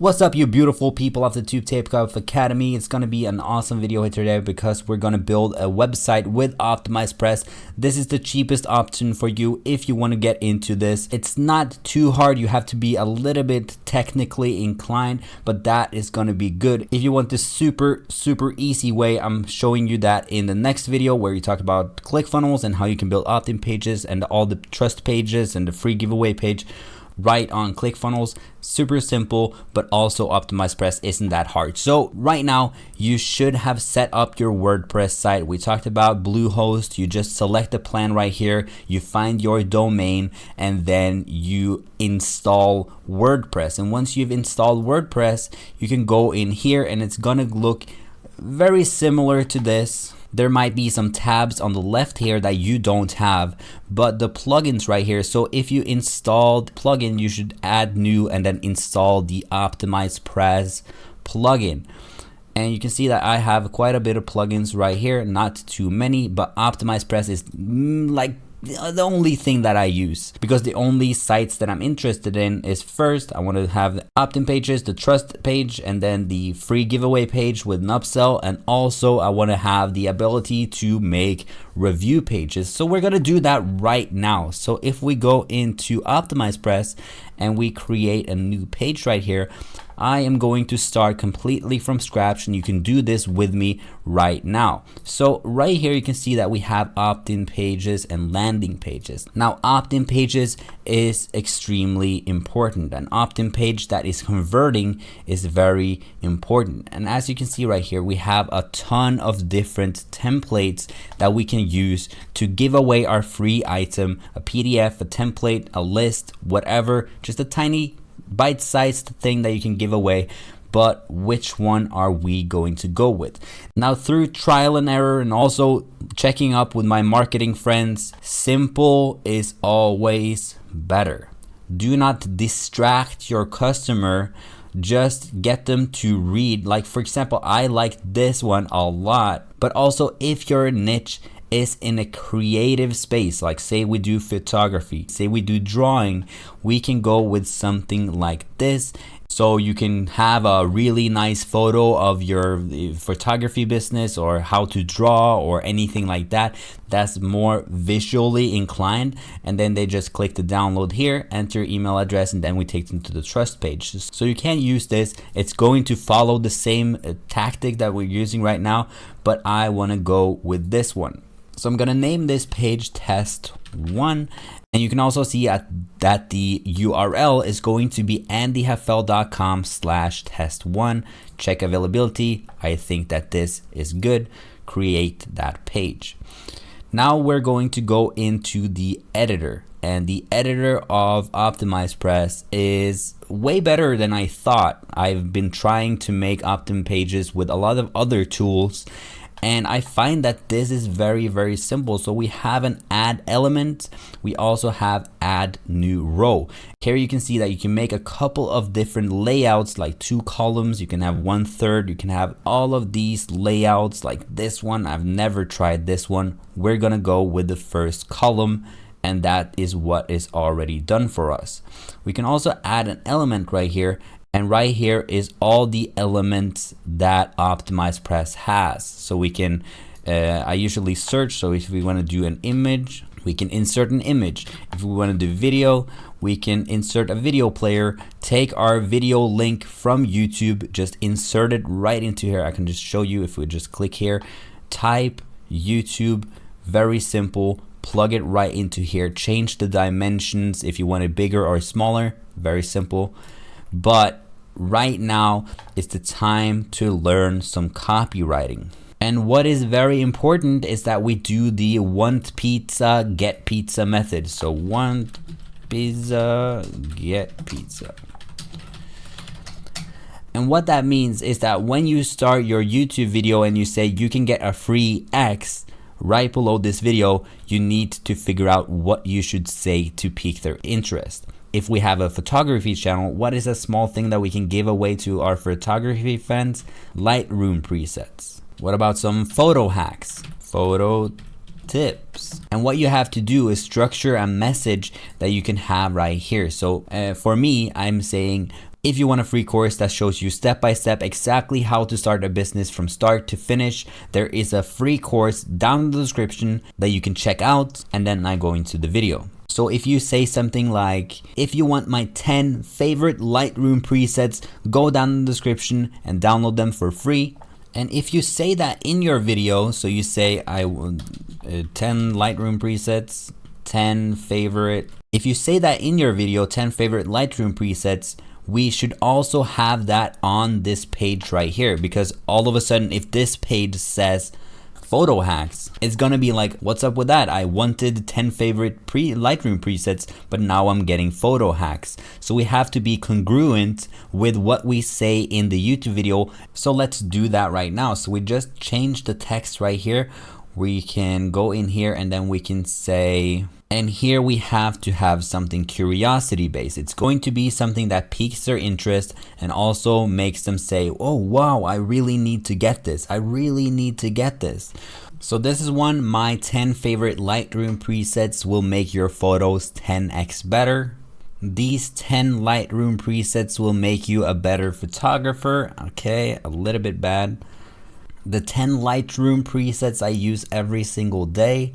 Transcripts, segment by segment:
What's up, you beautiful people of the Tube Tape Cup Academy? It's going to be an awesome video here today because we're going to build a website with Optimizepress. This is the cheapest option for you if you want to get into this. It's not too hard. You have to be a little bit technically inclined, but that is going to be good. If you want this super easy way, I'm showing you that in the next video where we talk about ClickFunnels and how you can build opt-in pages and all the trust pages and the free giveaway page right on ClickFunnels. Super simple, but also Optimizepress isn't that hard. So right now you should have set up your WordPress site. We talked about Bluehost. You just select the plan right here, you find your domain, and then you install WordPress. And once you've installed WordPress, you can go in here and it's gonna look very similar to this. There might be some tabs on the left here that you don't have, but the plugins right here. So if you installed plugin, you should add new and then install the Optimizepress plugin. And you can see that I have quite a bit of plugins right here, not too many, but Optimizepress is like the only thing that I use, because the only sites that I'm interested in is, first, I want to have the opt-in pages, the trust page, and then the free giveaway page with an upsell. And also I want to have the ability to make review pages. So we're going to do that right now. So if we go into Optimizepress and we create a new page right here, I am going to start completely from scratch, and you can do this with me right now. So right here you can see that we have opt-in pages and landing pages. Now opt-in pages is extremely important. An opt-in page that is converting is very important. And as you can see right here, we have a ton of different templates that we can use to give away our free item, a PDF, a template, a list, whatever, just a tiny bite-sized thing that you can give away. But which one are we going to go with? Now, through trial and error and also checking up with my marketing friends, simple is always better. Do not distract your customer, just get them to read. Like, for example, I like this one a lot, but also if your niche is in a creative space, like say we do photography, say we do drawing, we can go with something like this. So you can have a really nice photo of your photography business or how to draw or anything like that that's more visually inclined, and then they just click the download here, enter email address, and then we take them to the trust page. So you can use this. It's going to follow the same tactic that we're using right now, but I want to go with this one. So I'm going to name this page test 1, and you can also see that the URL is going to be andyhafel.com/test1. Check availability. I think that this is good. Create that page. Now we're going to go into the editor, and the editor of Optimizepress is way better than I thought. I've been trying to make opt-in pages with a lot of other tools, and I find that this is very simple. So we have an add element. We also have add new row. Here you can see that you can make a couple of different layouts, like 2 columns. You can have 1/3. You can have all of these layouts like this one. I've never tried this one. We're gonna go with the first column, and that is what is already done for us. We can also add an element right here. And right here is all the elements that Optimizepress has. So we can, I usually search. So if we want to do an image, we can insert an image. If we want to do video, we can insert a video player, take our video link from YouTube, just insert it right into here. I can just show you if we just click here, type YouTube, very simple, plug it right into here, change the dimensions if you want it bigger or smaller, very simple. But right now is the time to learn some copywriting. And what is very important is that we do the want pizza, get pizza method. So want pizza, get pizza. And what that means is that when you start your YouTube video and you say you can get a free X, right below this video, you need to figure out what you should say to pique their interest. If we have a photography channel, what is a small thing that we can give away to our photography fans? Lightroom presets. What about some photo hacks? Photo tips. And what you have to do is structure a message that you can have right here. So for me, I'm saying If you want a free course that shows you step by step exactly how to start a business from start to finish, there is a free course down in the description that you can check out, and then I go into the video. So if you say something like, if you want my 10 favorite Lightroom presets, go down in the description and download them for free. And if you say that in your video, so you say I want 10 Lightroom presets, 10 favorite. If you say that in your video, 10 favorite Lightroom presets, we should also have that on this page right here, because all of a sudden, if this page says photo hacks, it's gonna be like, what's up with that? I wanted 10 favorite Lightroom presets, but now I'm getting photo hacks. So we have to be congruent with what we say in the YouTube video. So let's do that right now. So we just changed the text right here. We can go in here and then we can say, and here we have to have something curiosity based. It's going to be something that piques their interest and also makes them say, oh wow, I really need to get this. I really need to get this. So this is one, my 10 favorite Lightroom presets will make your photos 10x better. These 10 Lightroom presets will make you a better photographer. Okay, a little bit bad. The 10 Lightroom presets I use every single day.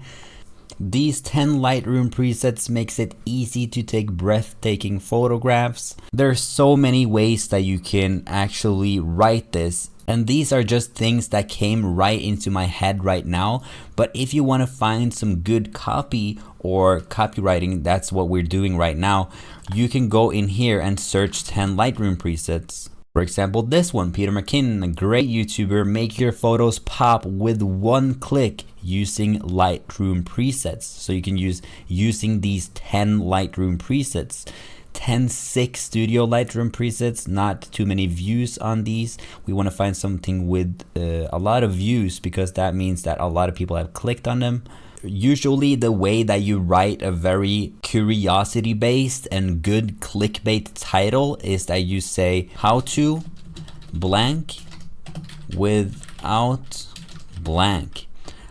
These 10 Lightroom presets makes it easy to take breathtaking photographs. There's so many ways that you can actually write this, and these are just things that came right into my head right now. But if you want to find some good copy or copywriting, that's what we're doing right now. You can go in here and search 10 Lightroom presets. For example, this one, Peter McKinnon, a great YouTuber, make your photos pop with one click using Lightroom presets. So you can use using these 10 Lightroom presets. 10.6 Studio Lightroom presets, not too many views on these. We want to find something with a lot of views, because that means that a lot of people have clicked on them. Usually the way that you write a very curiosity based and good clickbait title is that you say how to blank without blank,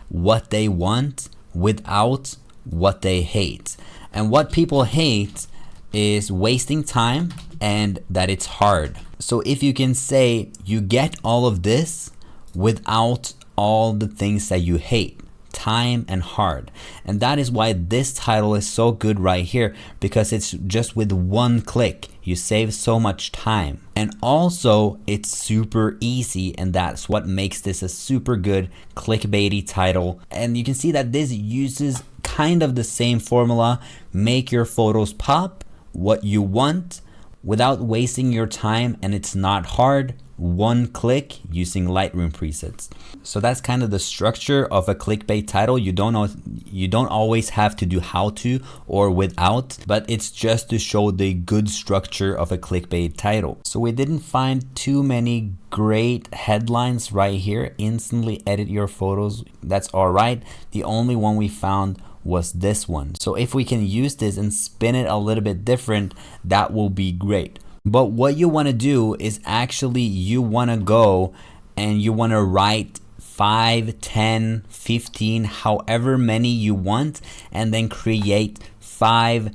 what they want without what they hate. And what people hate is wasting time and that it's hard. So if you can say you get all of this without all the things that you hate, time and hard. And that is why this title is so good right here, because it's just with one click you save so much time, and also it's super easy, and that's what makes this a super good clickbaity title. And you can see that this uses kind of the same formula. Make your photos pop, what you want without wasting your time, and it's not hard. One click using Lightroom presets. So that's kind of the structure of a clickbait title. You don't always have to do how to or without, but it's just to show the good structure of a clickbait title. So we didn't find too many great headlines right here. Instantly edit your photos. That's all right. The only one we found was this one. So if we can use this and spin it a little bit different, that will be great. But what you want to do is actually you want to go and you want to write 5, 10, 15, however many you want, and then create 5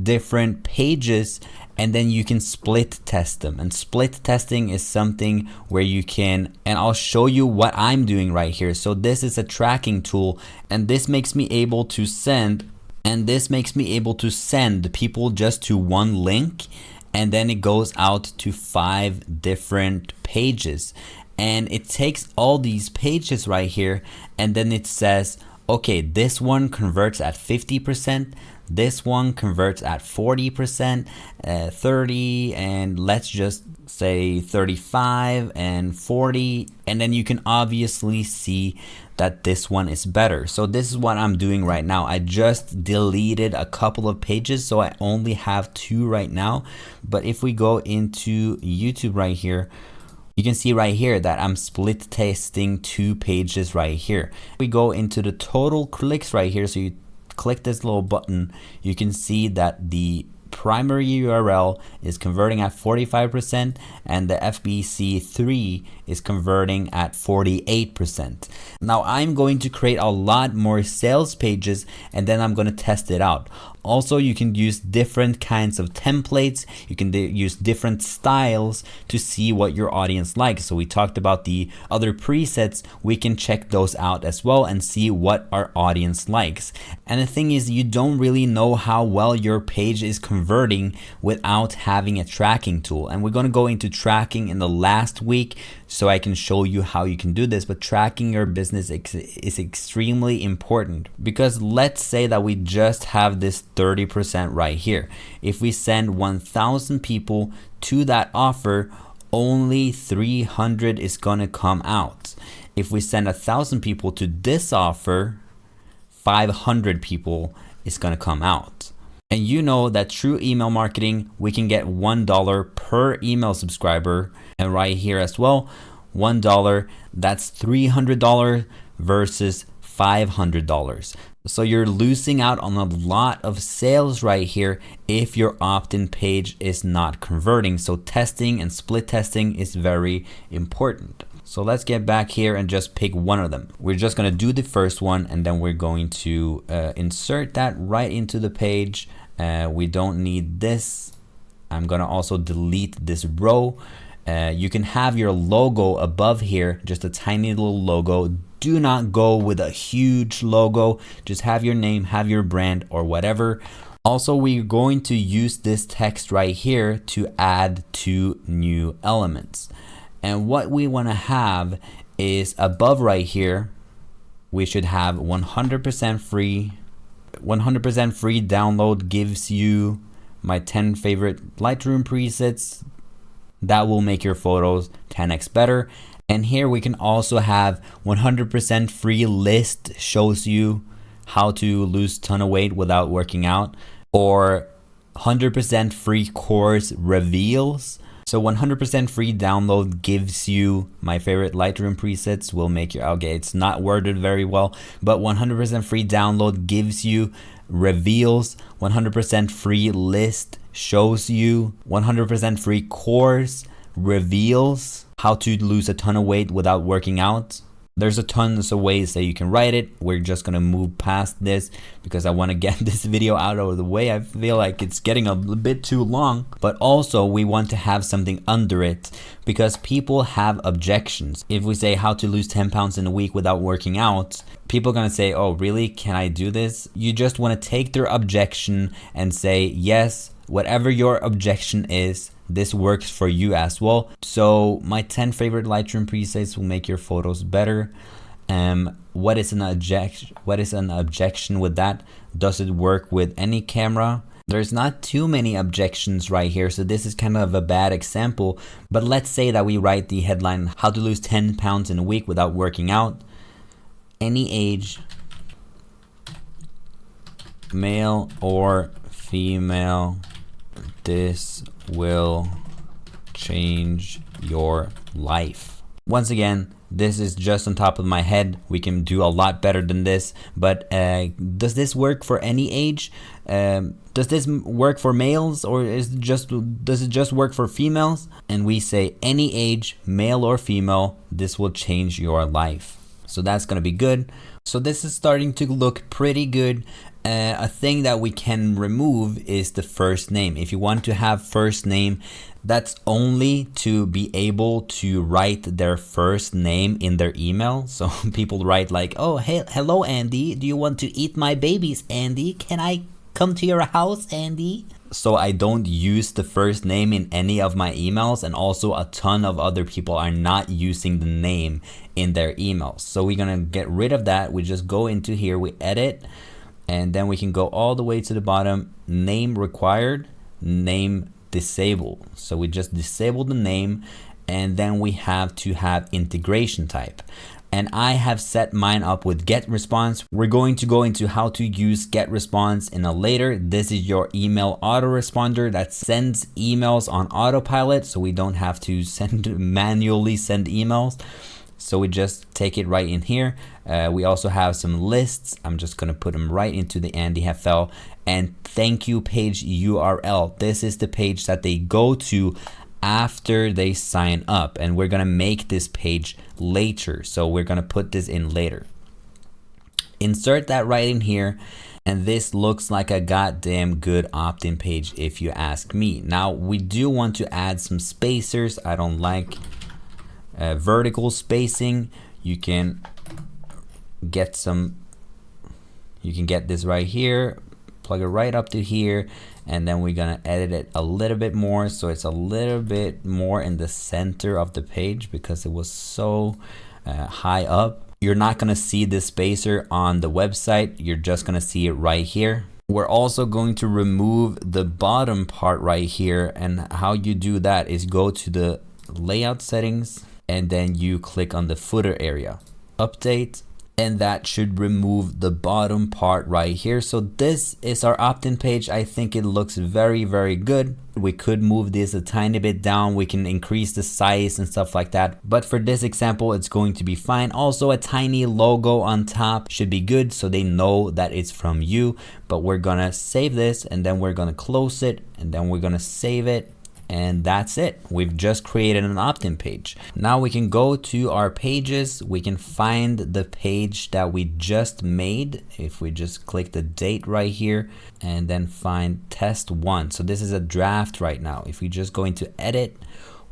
different pages, and then you can split test them. And split testing is something where you can, and I'll show you what I'm doing right here. So this is a tracking tool, and this makes me able to send, people just to one link, and then it goes out to 5 different pages. And it takes all these pages right here, and then it says, okay, this one converts at 50%, this one converts at 40%, 30, and let's just say 35 and 40. And then you can obviously see that this one is better. So this is what I'm doing right now. I just deleted a couple of pages, so I only have 2 right now. But if we go into YouTube right here, you can see right here that I'm split testing 2 pages right here. We go into the total clicks right here. So you click this little button, you can see that the primary URL is converting at 45% and the FBC3 is converting at 48%. Now I'm going to create a lot more sales pages and then I'm going to test it out. Also, you can use different kinds of templates. You can use different styles to see what your audience likes. So we talked about the other presets. We can check those out as well and see what our audience likes. And the thing is, you don't really know how well your page is converting without having a tracking tool. And we're going to go into tracking in the last week so I can show you how you can do this. But tracking your business is extremely important, because let's say that we just have this 30% right here. If we send 1,000 people to that offer, only 300 is gonna come out. If we send 1,000 people to this offer, 500 people is gonna come out. And you know that through email marketing, we can get $1 per email subscriber. And right here as well, $1, that's $300 versus $500. So you're losing out on a lot of sales right here if your opt-in page is not converting. So testing and split testing is very important. So let's get back here and just pick one of them. We're just gonna do the first one and then we're going to insert that right into the page. We don't need this. I'm gonna also delete this row. You can have your logo above here, just a tiny little logo. Do not go with a huge logo. Just have your name, have your brand or whatever. Also, we're going to use this text right here to add 2 new elements. And what we want to have is above right here, we should have 100% free. 100% free download gives you my 10 favorite Lightroom presets. That will make your photos 10x better. And here we can also have 100% free list shows you how to lose ton of weight without working out, or 100% free course reveals. So 100% free download gives you my favorite Lightroom presets, will make your, okay, it's not worded very well, but 100% free download gives you reveals. 100% free list shows you. 100% free course reveals how to lose a ton of weight without working out. There's a tons of ways that you can write it. We're just gonna move past this because I want to get this video out of the way. I feel like it's getting a bit too long, but also we want to have something under it because people have objections. If we say how to lose 10 pounds in a week without working out, people are gonna say, oh really, can I do this? You just want to take their objection and say, yes, whatever your objection is, this works for you as well. So my 10 favorite Lightroom presets will make your photos better. What is an objection with that? Does it work with any camera? There's not too many objections right here, so this is kind of a bad example. But let's say that we write the headline, how to lose 10 pounds in a week without working out. Any age, male or female, this will change your life. Once again, this is just on top of my head. We can do a lot better than this, but does this work for any age? Does this work for males, or does it just work for females? And we say any age, male or female, this will change your life. So that's gonna be good. So this is starting to look pretty good. A thing that we can remove is the first name. If you want to have first name, that's only to be able to write their first name in their email. So people write like, oh, hey, hello, Andy. Do you want to eat my babies, Andy? Can I come to your house, Andy? So I don't use the first name in any of my emails, and also a ton of other people are not using the name in their emails. So we're gonna get rid of that. We just go into here, we edit, and then we can go all the way to the bottom, name required, name disabled. So we just disable the name, and then we have to have integration type. And I have set mine up with get response. We're going to go into how to use get response in a later. This is your email autoresponder that sends emails on autopilot, so we don't have to manually send emails. So we just take it right in here. We also have some lists. I'm just gonna put them right into the AndyFL. And thank you page URL. This is the page that they go to after they sign up, and we're gonna make this page later. So we're gonna put this in later. Insert that right in here, and this looks like a goddamn good opt-in page if you ask me. Now we do want to add some spacers. I don't like vertical spacing. You can get this right here, plug it right up to here, and then we're gonna edit it a little bit more so it's a little bit more in the center of the page because it was so high up. You're not gonna see this spacer on the website, you're just gonna see it right here. We're also going to remove the bottom part right here, and how you do that is go to the layout settings and then you click on the footer area, update, and that should remove the bottom part right here. So this is our opt-in page. I think it looks very, very good. We could move this a tiny bit down. We can increase the size and stuff like that. But for this example, it's going to be fine. Also, a tiny logo on top should be good so they know that it's from you. But we're gonna save this, and then we're gonna close it, and then we're gonna save it. And that's it. We've just created an opt-in page. Now we can go to our pages. We can find the page that we just made. If we just click the date right here and then find test 1. So this is a draft right now. If we just go into edit,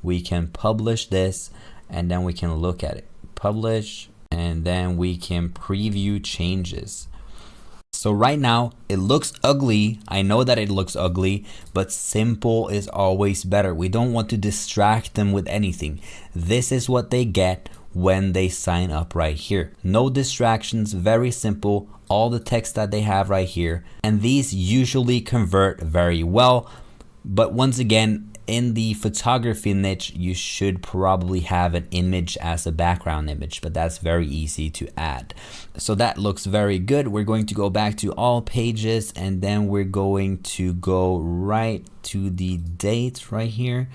we can publish this and then we can look at it. Publish, and then we can preview changes. So right now it looks ugly. I know that it looks ugly, but simple is always better. We don't want to distract them with anything. This is what they get when they sign up right here. No distractions, very simple. All the text that they have right here. And these usually convert very well. But once again, in the photography niche, you should probably have an image as a background image, but that's very easy to add. So that looks very good. We're going to go back to all pages, and then we're going to go right to the date right here.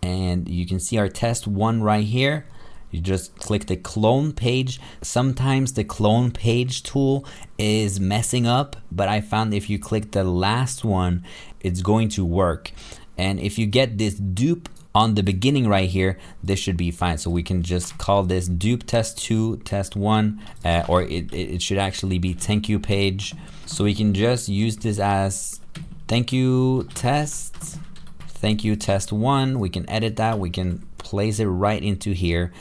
And you can see our test 1 right here. You just click the clone page. Sometimes the clone page tool is messing up, but I found if you click the last one, it's going to work. And if you get this dupe on the beginning right here, this should be fine. So we can just call this dupe test 2, test 1, or it should actually be thank you page. So we can just use this as thank you test 1. We can edit that. We can place it right into here,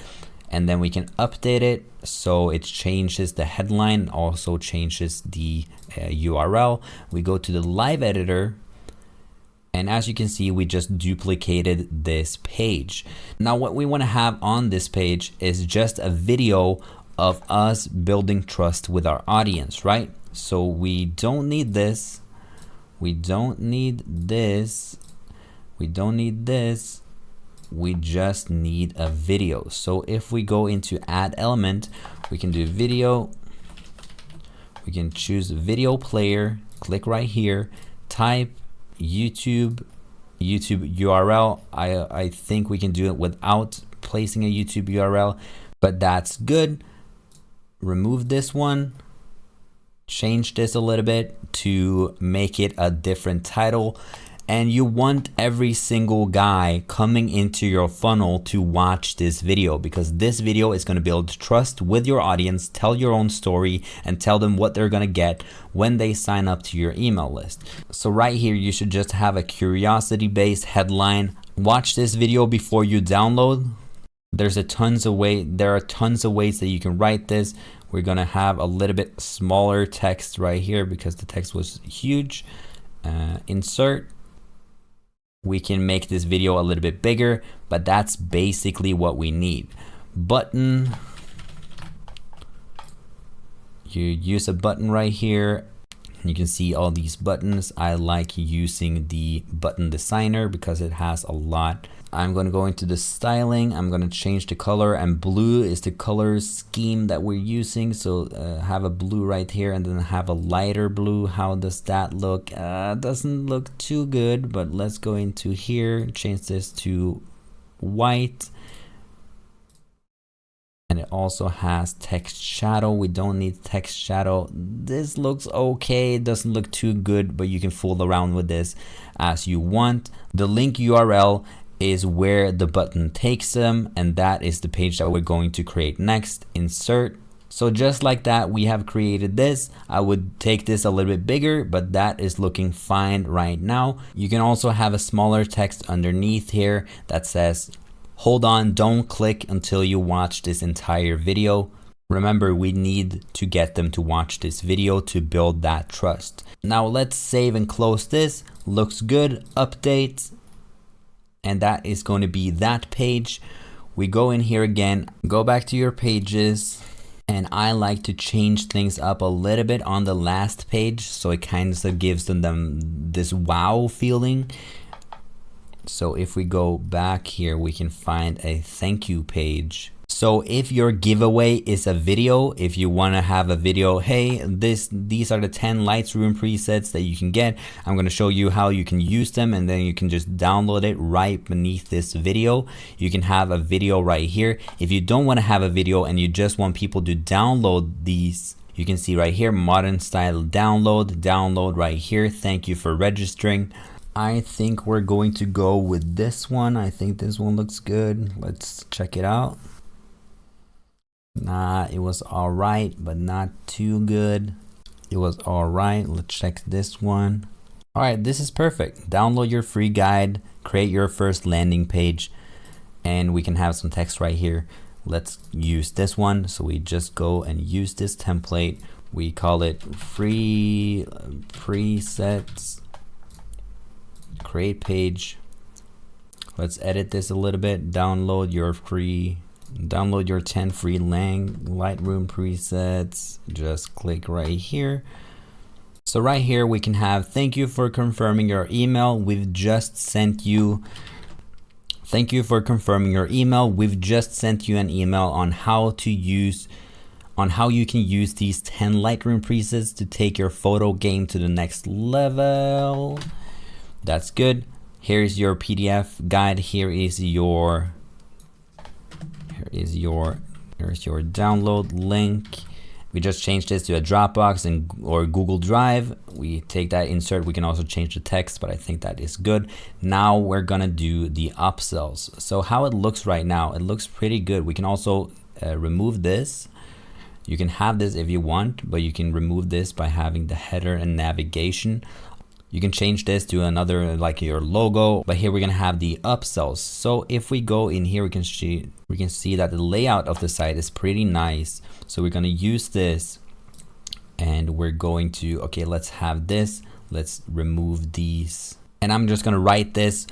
and then we can update it so it changes the headline, also changes the URL. We go to the live editor. And as you can see, we just duplicated this page. Now what we want to have on this page is just a video of us building trust with our audience, right? So we don't need this. We don't need this. We don't need this. We just need a video. So if we go into add element, we can do video. We can choose video player, click right here, type YouTube URL. I think we can do it without placing a YouTube URL, but that's good. Remove this one, change this a little bit to make it a different title. And you want every single guy coming into your funnel to watch this video, because this video is going to build trust with your audience, tell your own story, and tell them what they're going to get when they sign up to your email list. So right here, you should just have a curiosity-based headline. Watch this video before you download. There are tons of ways that you can write this. We're going to have a little bit smaller text right here because the text was huge. Insert. We can make this video a little bit bigger, but that's basically what we need. Button. You use a button right here. You can see all these buttons. I like using the button designer because it has a lot. I'm going to go into the styling. I'm going to change the color, and blue is the color scheme that we're using. So have a blue right here and then have a lighter blue. How does that look? Doesn't look too good, but let's go into here, change this to white. And it also has text shadow. We don't need text shadow. This looks okay. It doesn't look too good, but you can fool around with this as you want. The link URL is where the button takes them, and that is the page that we're going to create next. Insert. So just like that, we have created this. I would take this a little bit bigger, but that is looking fine right now. You can also have a smaller text underneath here that says, hold on, don't click until you watch this entire video. Remember, we need to get them to watch this video to build that trust. Now let's save and close this. Looks good. Update. And that is going to be that page. We go in here again, go back to your pages. And I like to change things up a little bit on the last page, so it kind of gives them this wow feeling. So if we go back here, we can find a thank you page. So if your giveaway is a video, if you want to have a video, hey, these are the 10 Lightroom presets that you can get. I'm going to show you how you can use them, and then you can just download it right beneath this video. You can have a video right here. If you don't want to have a video and you just want people to download these, you can see right here, modern style download right here. Thank you for registering. I think we're going to go with this one. I think this one looks good. Let's check it out. Nah, it was all right, but not too good. It was all right. Let's check this one. All right, this is perfect. Download your free guide, create your first landing page, and we can have some text right here. Let's use this one. So we just go and use this template. We call it free presets, create page. Let's edit this a little bit. Download your 10 free Lightroom presets. Just click right here. So right here we can have, thank you for confirming your email. We've just sent you. Thank you for confirming your email. We've just sent you an email on how you can use these 10 Lightroom presets to take your photo game to the next level. That's good. Here's your PDF guide. Here's your download link. We just changed this to a Dropbox or Google Drive. We take that insert. We can also change the text, but I think that is good. Now we're gonna do the upsells. So how it looks right now, it looks pretty good. We can also remove this. You can have this if you want, but you can remove this by having the header and navigation. You can change this to another, like your logo, but here we're gonna have the upsells. So if we go in here, we can see that the layout of the site is pretty nice. So we're gonna use this, and we're going to, okay, let's have this. Let's remove these, and I'm just gonna write this.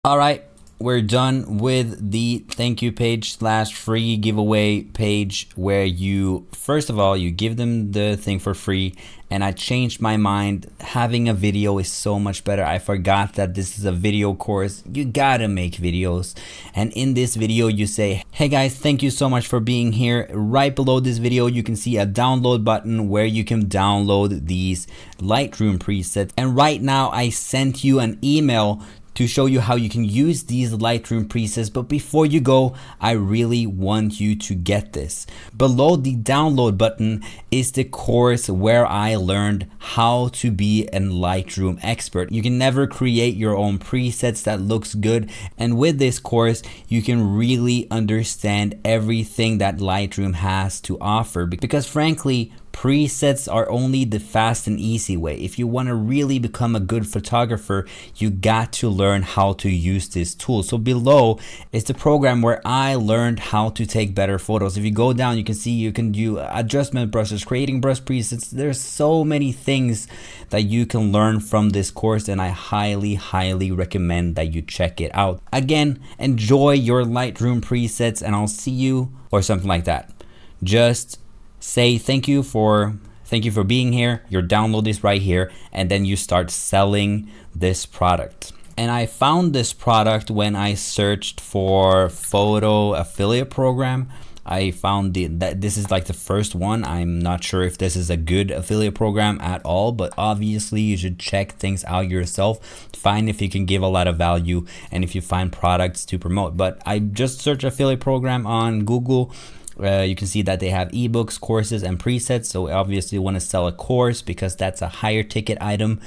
All right, we're done with the thank you page / free giveaway page, where you, first of all, you give them the thing for free. And I changed my mind. Having a video is so much better. I forgot that this is a video course. You gotta make videos. And in this video, you say, hey guys, thank you so much for being here. Right below this video, you can see a download button where you can download these Lightroom presets. And right now, I sent you an email to show you how you can use these Lightroom presets. But before you go, I really want you to get this. Below the download button is the course where I learned how to be a Lightroom expert. You can never create your own presets that looks good. And with this course, you can really understand everything that Lightroom has to offer. Because frankly, presets are only the fast and easy way. If you want to really become a good photographer, you got to learn how to use this tool. So below is the program where I learned how to take better photos. If you go down, you can see you can do adjustment brushes, creating brush presets. There's so many things that you can learn from this course, and I highly recommend that you check it out. Again, enjoy your Lightroom presets, and I'll see you, or something like that. Just say thank you for being here. Your download is right here, and then you start selling this product. And I found this product when I searched for photo affiliate program. I found that this is like the first one. I'm not sure if this is a good affiliate program at all, but obviously you should check things out yourself, find if you can give a lot of value and if you find products to promote. But I just searched affiliate program on Google. You can see that they have ebooks, courses, and presets. So obviously you want to sell a course because that's a higher ticket item.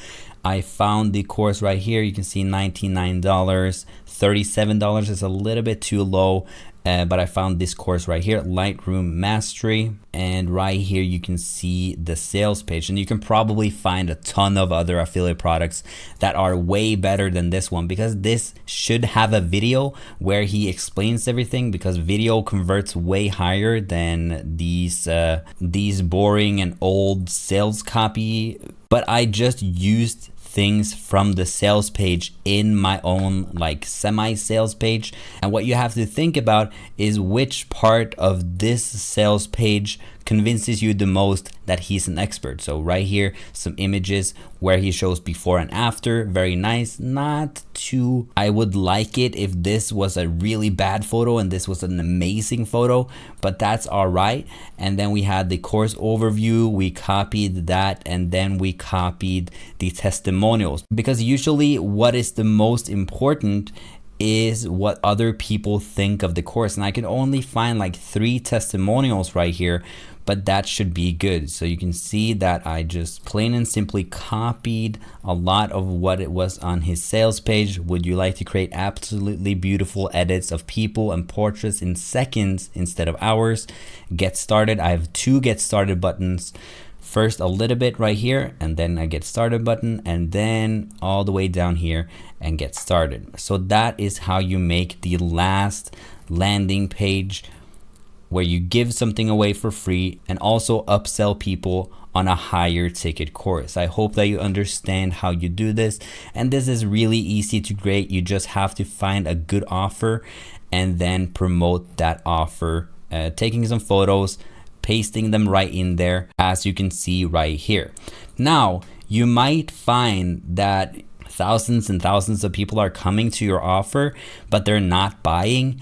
I found the course right here. You can see $99, $37 is a little bit too low. But I found this course right here, Lightroom Mastery, and right here you can see the sales page, and you can probably find a ton of other affiliate products that are way better than this one, because this should have a video where he explains everything, because video converts way higher than these boring and old sales copy. But I just used things from the sales page in my own like semi-sales page, and what you have to think about is which part of this sales page convinces you the most that he's an expert. So right here, some images where he shows before and after, very nice. Not too, I would like it if this was a really bad photo and this was an amazing photo, but that's all right. And then we had the course overview, we copied that, and then we copied the testimonials, because usually what is the most important is what other people think of the course. And I can only find like 3 testimonials right here, but that should be good. So you can see that I just plain and simply copied a lot of what it was on his sales page. Would you like to create absolutely beautiful edits of people and portraits in seconds instead of hours? Get started. I have 2 get started buttons. First a little bit right here, and then a get started button, and then all the way down here and get started. So that is how you make the last landing page, where you give something away for free and also upsell people on a higher ticket course. I hope that you understand how you do this, and this is really easy to create. You just have to find a good offer and then promote that offer, taking some photos, pasting them right in there, as you can see right here. Now, you might find that thousands and thousands of people are coming to your offer, but they're not buying.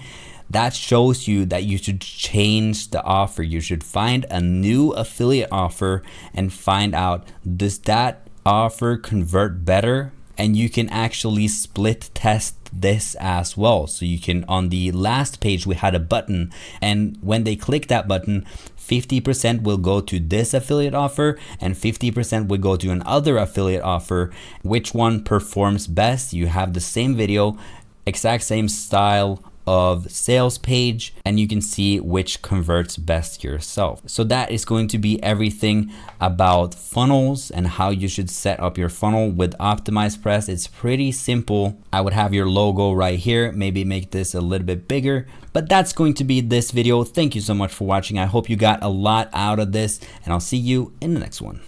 That shows you that you should change the offer. You should find a new affiliate offer and find out, does that offer convert better? And you can actually split test this as well. So you can, on the last page we had a button, and when they click that button, 50% will go to this affiliate offer and 50% will go to another affiliate offer. Which one performs best? You have the same video, exact same style of sales page, and you can see which converts best yourself. So that is going to be everything about funnels and how you should set up your funnel with Optimizepress. It's pretty simple. I would have your logo right here, maybe make this a little bit bigger, but that's going to be this video. Thank you so much for watching. I hope you got a lot out of this, and I'll see you in the next one.